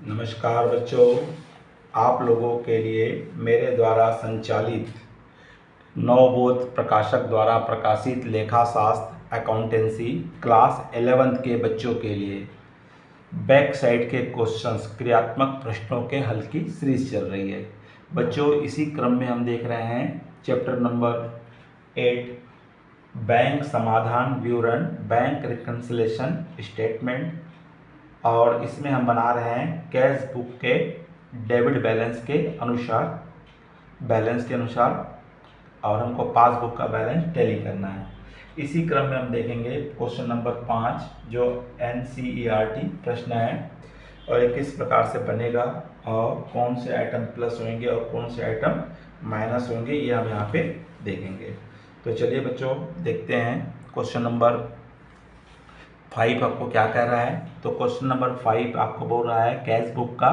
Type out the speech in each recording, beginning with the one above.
नमस्कार बच्चों, आप लोगों के लिए मेरे द्वारा संचालित नवबोध प्रकाशक द्वारा प्रकाशित लेखाशास्त्र अकाउंटेंसी क्लास 11th के बच्चों के लिए बैक साइड के क्वेश्चंस क्रियात्मक प्रश्नों के हल की सीरीज चल रही है। बच्चों, इसी क्रम में हम देख रहे हैं चैप्टर नंबर 8 बैंक समाधान विवरण, बैंक रिकन्सिलेशन स्टेटमेंट, और इसमें हम बना रहे हैं कैश बुक के डेबिट बैलेंस के अनुसार और हमको पासबुक का बैलेंस टैली करना है। इसी क्रम में हम देखेंगे क्वेश्चन नंबर 5 जो NCERT प्रश्न है और ये किस प्रकार से बनेगा और कौन से आइटम प्लस होंगे और कौन से आइटम माइनस होंगे, ये हम यहाँ पे देखेंगे। तो चलिए बच्चों देखते हैं क्वेश्चन नंबर 5 आपको क्या कह रहा है। तो क्वेश्चन नंबर 5 आपको बोल रहा है कैश बुक का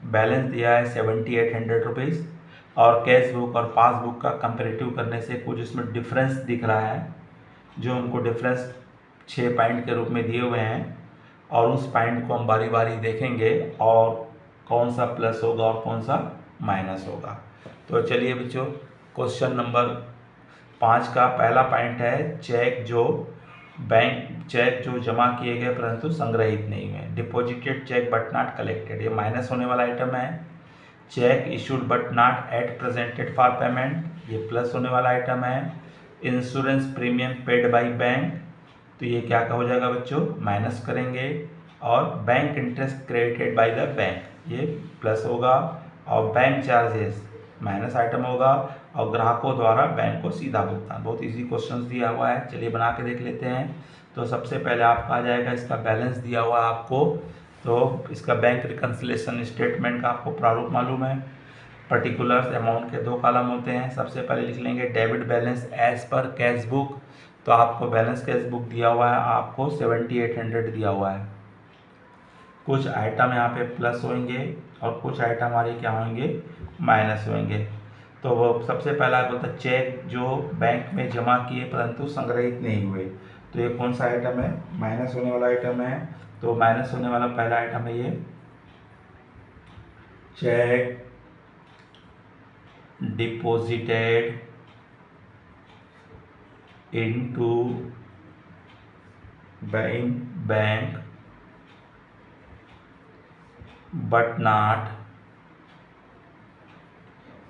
बैलेंस दिया है 7800 रुपीज़ और कैश बुक और पासबुक का कंपेरेटिव करने से कुछ इसमें डिफरेंस दिख रहा है, जो हमको डिफरेंस 6 पॉइंट के रूप में दिए हुए हैं और उस पॉइंट को हम बारी बारी देखेंगे और कौन सा प्लस होगा और कौन सा माइनस होगा। तो चलिए बच्चों, क्वेश्चन नंबर 5 का पहला पॉइंट है चेक जो जमा किए गए परंतु संग्रहित नहीं हुए, deposited cheque but not collected, ये माइनस होने वाला आइटम है। Cheque issued but not at presented for payment, ये प्लस होने वाला आइटम है। Insurance premium paid by bank, तो ये क्या हो जाएगा बच्चों, माइनस करेंगे। और bank interest credited by the bank, ये प्लस होगा। और बैंक चार्जेस माइनस आइटम होगा। और ग्राहकों द्वारा बैंक को सीधा भुगतान, बहुत इजी क्वेश्चन दिया हुआ है, चलिए बना के देख लेते हैं। तो सबसे पहले आपका आ जाएगा, इसका बैलेंस दिया हुआ है आपको, तो इसका बैंक रिकन्सिलेशन स्टेटमेंट का आपको प्रारूप मालूम है। पर्टिकुलर्स अमाउंट के 2 कॉलम होते हैं। सबसे पहले लिख लेंगे debit balance as per cash book, तो आपको बैलेंस कैश बुक दिया हुआ है, आपको 7800 दिया हुआ है। कुछ आइटम यहाँ पे प्लस होंगे और कुछ आइटम हमारे क्या होंगे, माइनस होंगे। तो वो सबसे पहला बोलता है चेक जो बैंक में जमा किए परंतु संग्रहित नहीं हुए, तो ये कौन सा आइटम है, माइनस होने वाला आइटम है। तो माइनस होने वाला पहला आइटम है ये check deposited into bank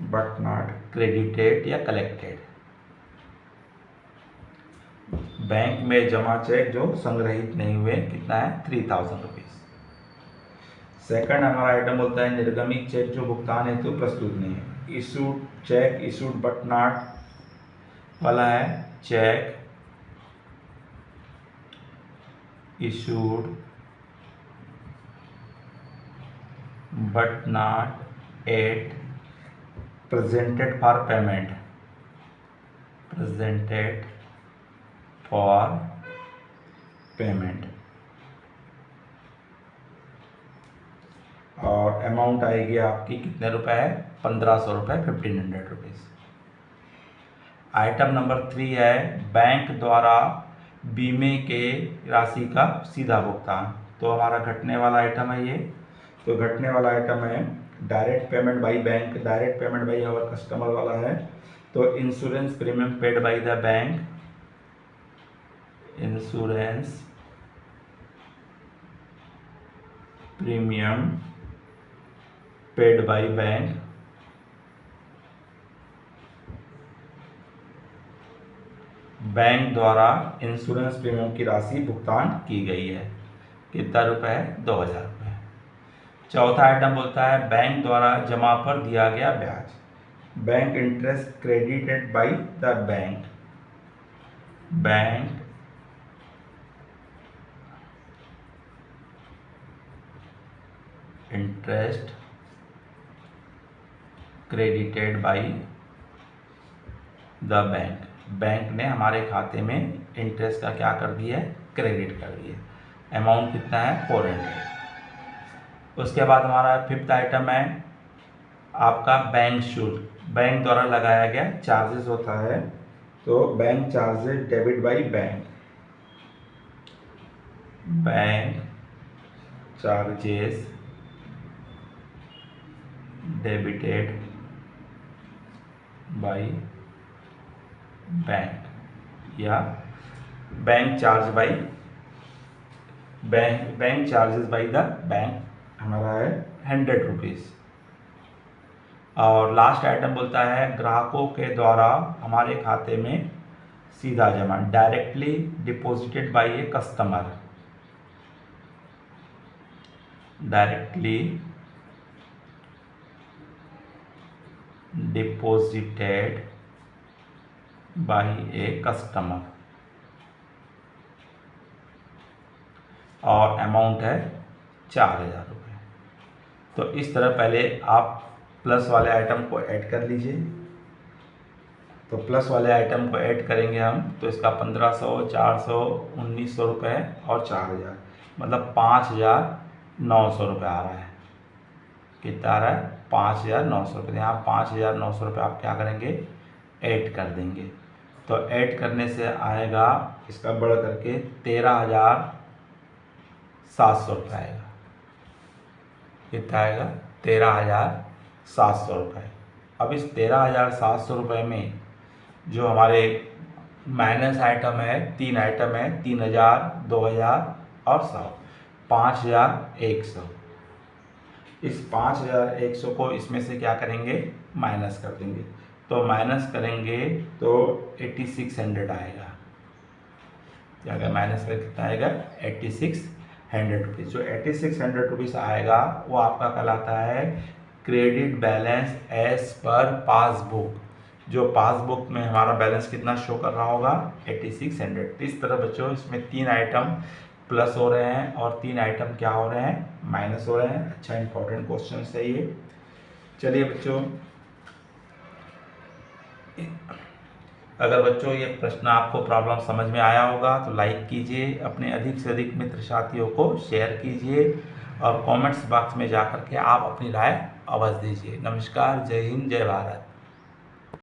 but not credited या कलेक्टेड, बैंक में जमा चेक जो संग्रहित नहीं हुए, कितना है 3000 रुपीज। सेकंड हमारा आइटम बोलता है निर्गमित चेक जो भुगतान हेतु प्रस्तुत नहीं है। Issued check issued but not वाला है cheque issued but not at presented for payment, और अमाउंट आएगी आपकी कितने रुपए है, 1500 रुपये, 1500 रुपीज़। आइटम नंबर 3 है बैंक द्वारा बीमे के राशि का सीधा भुगतान, तो हमारा घटने वाला आइटम है ये। तो घटने वाला आइटम है direct payment by bank, direct payment by our customer वाला है। तो insurance premium paid by the bank, insurance premium paid by bank, bank द्वारा इंश्योरेंस प्रीमियम की राशि भुगतान की गई है, कितना रुपए है, 2000 रुपये। चौथा आइटम बोलता है बैंक द्वारा जमा पर दिया गया ब्याज, bank interest credited by the bank interest credited by the bank ने हमारे खाते में इंटरेस्ट का क्या कर दिया है, क्रेडिट कर दिया। अमाउंट कितना है, 400। उसके बाद हमारा 5th आइटम है आपका बैंक शुल्क, बैंक द्वारा लगाया गया चार्जेस होता है, तो bank charges debit by bank charges debited by bank, या bank charge by bank charges by the bank हमारा है 100 रुपीज़। और लास्ट आइटम बोलता है ग्राहकों के द्वारा हमारे खाते में सीधा जमा, directly deposited bye a customer, directly deposited bye a customer, और अमाउंट है 4000 रुपये। तो इस तरह पहले आप प्लस वाले आइटम को ऐड कर लीजिए। तो प्लस वाले आइटम को ऐड करेंगे हम, तो इसका 1500, 400, 1900 रुपये और 4000, मतलब 5900 रुपये आ रहा है। कितना आ रहा है? 5900 रुपये। यहाँ 5900 रुपये आप क्या करेंगे? ऐड कर देंगे। तो ऐड करने से आएगा इसका बढ़ करके 13700 रुपये आएगा। कितना आएगा? 13700 रुपये। अब इस 13700 रुपये में जो हमारे माइनस आइटम है, 3 आइटम है, 3000, 2000 और 100, 5100। इस 5100 को इसमें से क्या करेंगे? माइनस कर देंगे। तो माइनस करेंगे तो 8600 आएगा। क्या अगर माइनस कर कितना आएगा? 8600 रुपीज़। जो 8600 रुपीज़ आएगा वो आपका कहलाता है credit balance as per passbook. जो पासबुक में हमारा बैलेंस कितना शो कर रहा होगा? 8600। इस तरह बच्चों इसमें 3 आइटम प्लस हो रहे हैं और 3 आइटम क्या हो रहे हैं? माइनस हो रहे हैं। अच्छा इंपॉर्टेंट क्वेश्चन है ये। चलिए बच्चों, अगर बच्चों ये प्रश्न आपको प्रॉब्लम समझ में आया होगा तो लाइक कीजिए, अपने अधिक से अधिक मित्र साथियों को शेयर कीजिए और कमेंट्स बॉक्स में जाकर के आप अपनी राय अवश्य दीजिए। नमस्कार, जय हिंद, जय भारत।